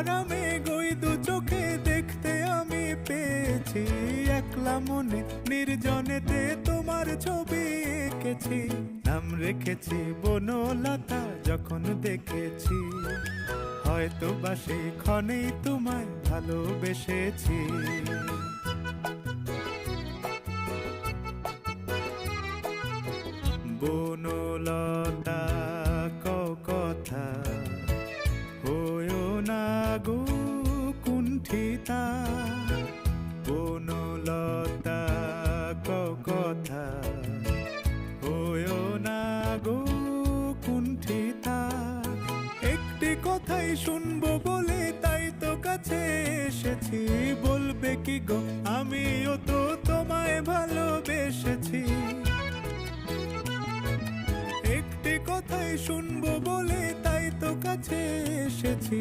আরামে গই দু চোখে দেখতে আমি পেয়েছি। একলা মনে নির্জনেতে তোমার ছবি এঁকেছি, নাম রেখেছি বনলতা যখন দেখেছি। হয়তো বা সেই ক্ষণেই তোমায় ভালোবেসেছি। বনলতা কথা হয়ো না গো কুণ্ঠিতা, বনলতা কথা হয়ো না গো কুণ্ঠিতা। একটি কথাই শুনবো বলে তাই তো কাছে এসেছি। বলবে কি গো আমিও তো তোমায় ভালোবেসেছি। একটি কথাই শুনবো বলে তাই তো কাছে এসেছি।